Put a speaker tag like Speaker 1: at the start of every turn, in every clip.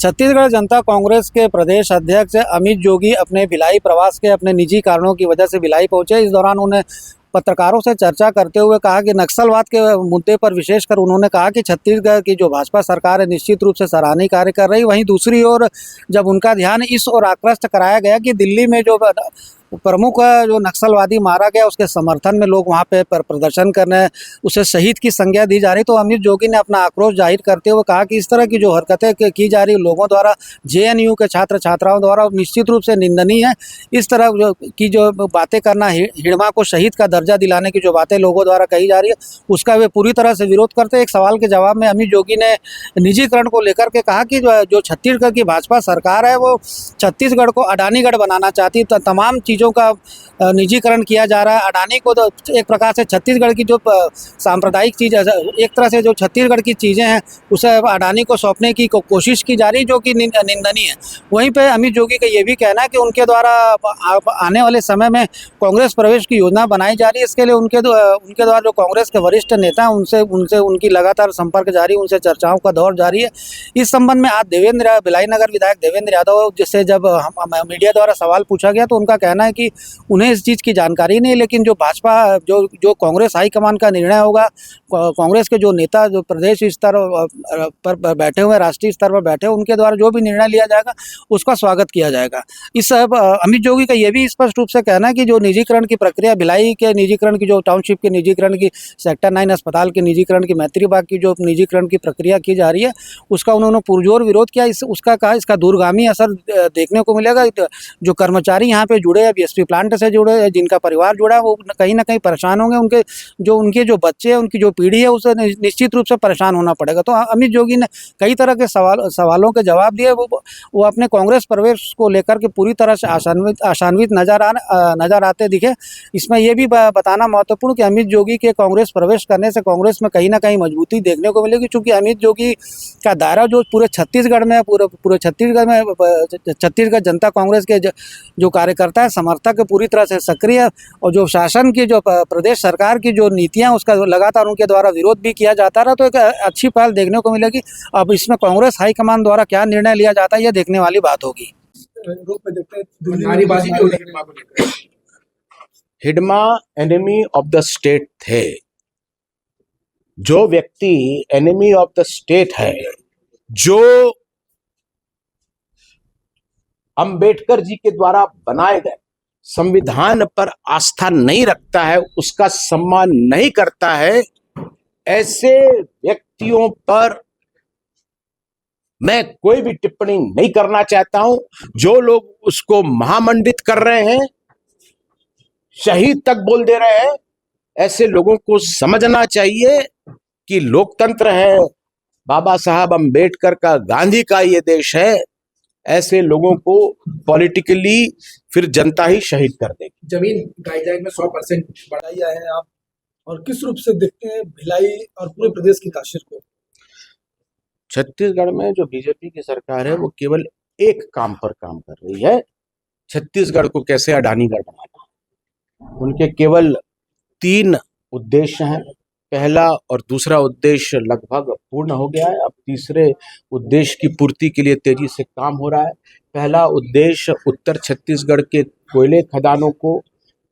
Speaker 1: छत्तीसगढ़ जनता कांग्रेस के प्रदेश अध्यक्ष अमित जोगी अपने भिलाई प्रवास के अपने निजी कारणों की वजह से भिलाई पहुंचे। इस दौरान उन्हें पत्रकारों से चर्चा करते हुए कहा कि नक्सलवाद के मुद्दे पर विशेषकर उन्होंने कहा कि छत्तीसगढ़ की जो भाजपा सरकार है निश्चित रूप से सराहनीय कार्य कर रही। वहीं दूसरी ओर जब उनका ध्यान इस ओर आकृष्ट कराया गया कि दिल्ली में जो प्रमुख जो नक्सलवादी मारा गया उसके समर्थन में लोग वहां पे प्रदर्शन कर रहे हैं, उसे शहीद की संज्ञा दी जा रही, तो अमित जोगी ने अपना आक्रोश जाहिर करते हुए कहा कि इस तरह की जो हरकतें की जा रही लोगों द्वारा, जेएनयू के छात्र छात्राओं द्वारा, निश्चित रूप से निंदनीय है। इस तरह की जो बातें करना, हिड़मा को शहीद का दर्जा दिलाने की जो बातें लोगों द्वारा कही जा रही है, उसका वे पूरी तरह से विरोध करते। एक सवाल के जवाब में अमित जोगी ने निजीकरण को लेकर के कहा कि जो छत्तीसगढ़ की भाजपा सरकार है वो छत्तीसगढ़ को अडानीगढ़ बनाना चाहती है। तमाम चीज़ों का निजीकरण किया जा रहा है। अडानी को तो एक प्रकार से छत्तीसगढ़ की जो सांप्रदायिक चीज़ है, एक तरह से जो छत्तीसगढ़ की चीज़ें हैं उसे अडानी को सौंपने की कोशिश की जा रही, जो कि निंदनीय है। वहीं पे अमित जोगी का ये भी कहना है कि उनके द्वारा आने वाले समय में कांग्रेस प्रवेश की योजना बनाई जा रही है। इसके लिए उनके द्वारा जो कांग्रेस के वरिष्ठ नेता हैं उनसे उनकी लगातार संपर्क जारी, उनसे चर्चाओं का दौर जारी है। इस संबंध में आज भिलाई नगर विधायक देवेंद्र यादव जिससे जब मीडिया द्वारा सवाल पूछा गया तो उनका कहना है कि उन्हें इस चीज़ की जानकारी नहीं, लेकिन जो भाजपा जो कांग्रेस हाईकमान का निर्णय होगा, कांग्रेस के जो नेता जो प्रदेश स्तर पर बैठे हुए, राष्ट्रीय स्तर पर बैठे हुए, उनके द्वारा जो भी निर्णय लिया जाएगा उसका स्वागत किया जाएगा। इस अमित जोगी का ये भी स्पष्ट रूप से कहना है कि जो निजीकरण की प्रक्रिया, भिलाई के निजीकरण की, जो टाउनशिप के निजीकरण की, सेक्टर 9 अस्पताल के निजीकरण की, मैत्री बाग की जो निजीकरण की प्रक्रिया की जा रही है, उसका उन्होंने पुरजोर विरोध किया। उसका कहा इसका दूरगामी असर देखने को मिलेगा। जो कर्मचारी यहाँ पे जुड़े हैं, बीएसपी प्लांट से जुड़े हैं, जिनका परिवार जुड़ा है, वो कहीं ना कहीं परेशान होंगे। उनके जो बच्चे हैं, उनकी जो पीढ़ी है, उसे निश्चित रूप से परेशान होना पड़ेगा। तो अमित जोगी ने कई तरह के सवालों के जवाब दिए। वो अपने कांग्रेस प्रवेश को लेकर के पूरी तरह से आशान्वित नजर आते दिखे। इसमें यह भी बताना महत्वपूर्ण कि अमित जोगी के कांग्रेस प्रवेश करने से कांग्रेस में कहीं ना कहीं मजबूती देखने को मिलेगी, क्योंकि अमित जोगी का दायरा जो पूरे छत्तीसगढ़ में, पूरे छत्तीसगढ़ जनता कांग्रेस के जो कार्यकर्ता है, समर्थक पूरी तरह से सक्रिय है, और जो शासन की, जो प्रदेश सरकार की जो नीतियां, उसका लगातार उनके द्वारा विरोध भी किया जाता रहा। तो एक अच्छी पहल देखने को मिलेगी। अब इसमें कांग्रेस हाईकमान द्वारा क्या निर्णय लिया जाता है, यह देखने वाली बात होगी।
Speaker 2: Hidma enemy of the state थे। जो व्यक्ति एनिमी ऑफ द स्टेट है, जो अंबेडकर जी के द्वारा बनाए गए संविधान पर आस्था नहीं रखता है, उसका सम्मान नहीं करता है, ऐसे व्यक्तियों पर मैं कोई भी टिप्पणी नहीं करना चाहता हूं। जो लोग उसको महामंडित कर रहे हैं, शहीद तक बोल दे रहे हैं, ऐसे लोगों को समझना चाहिए कि लोकतंत्र है, बाबा साहब अंबेडकर का, गांधी का ये देश है। ऐसे लोगों को पॉलिटिकली फिर जनता ही शहीद कर देगी।
Speaker 3: जमीन गाइडलाइन में 100% बढ़ाई है आप, और किस रूप से देखते हैं भिलाई और पूरे प्रदेश की तासीर को?
Speaker 2: छत्तीसगढ़ में जो बीजेपी की सरकार है वो केवल एक काम पर काम कर रही है, छत्तीसगढ़ को कैसे अडानीगढ़ बनाना। उनके केवल 3 उद्देश्य हैं। पहला और दूसरा उद्देश्य लगभग पूर्ण हो गया है, अब तीसरे उद्देश्य की पूर्ति के लिए तेजी से काम हो रहा है। पहला उद्देश्य उत्तर छत्तीसगढ़ के कोयले खदानों को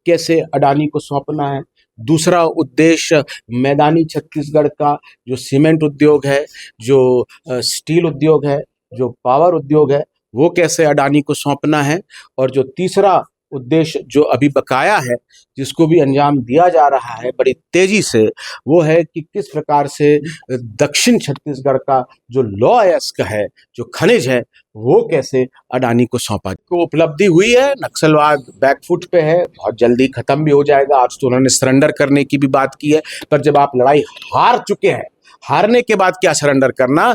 Speaker 2: कैसे अडानी को सौंपना है। दूसरा उद्देश्य मैदानी छत्तीसगढ़ का जो सीमेंट उद्योग है, जो स्टील उद्योग है, जो पावर उद्योग है, वो कैसे अडानी को सौंपना है। और जो तीसरा उद्देश्य जो अभी बकाया है, जिसको भी अंजाम दिया जा रहा है बड़ी तेजी से, वो है कि किस प्रकार से दक्षिण छत्तीसगढ़ का जो लौह अयस्क है, जो खनिज है, वो कैसे अडानी को सौंपा। को उपलब्धि हुई है, नक्सलवाद बैकफुट पे है, बहुत जल्दी खत्म भी हो जाएगा। आज तो उन्होंने सरेंडर करने की भी बात की है, पर जब आप लड़ाई हार चुके हैं, हारने के बाद क्या सरेंडर करना,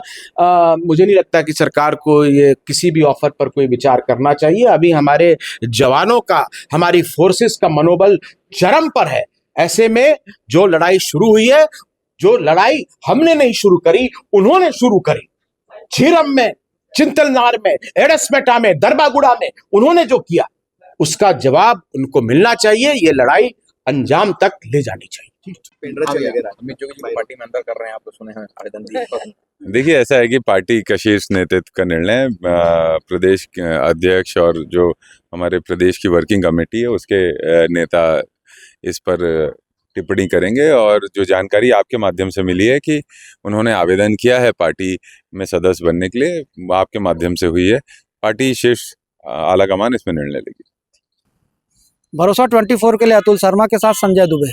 Speaker 2: मुझे नहीं लगता कि सरकार को ये किसी भी ऑफर पर कोई विचार करना चाहिए। अभी हमारे जवानों का, हमारी फोर्सेस का मनोबल चरम पर है। ऐसे में जो लड़ाई शुरू हुई है, जो लड़ाई हमने नहीं शुरू करी, उन्होंने शुरू करी। झीरम में, चिंतलनार में, एडसमेटा में, दरबागुड़ा में उन्होंने जो किया, उसका जवाब उनको मिलना चाहिए। ये लड़ाई अंजाम तक ले जानी चाहिए।
Speaker 4: पेंड्रा चले गए अमित जोगी जी पार्टी में अंदर कर रहे हैं, आप तो सुने हैं आवेदन दिए।
Speaker 5: देखिए, ऐसा है कि पार्टी का शीर्ष नेतृत्व का निर्णय है। प्रदेश के अध्यक्ष और जो हमारे प्रदेश की वर्किंग कमेटी है उसके नेता इस पर टिप्पणी करेंगे। और जो जानकारी आपके माध्यम से मिली है कि उन्होंने आवेदन किया है पार्टी में सदस्य बनने के लिए, आपके माध्यम से हुई है। पार्टी शीर्ष आलाकमान इसमें निर्णय लेगी।
Speaker 1: भरोसा 24 के लिए अतुल शर्मा के साथ संजय दुबे।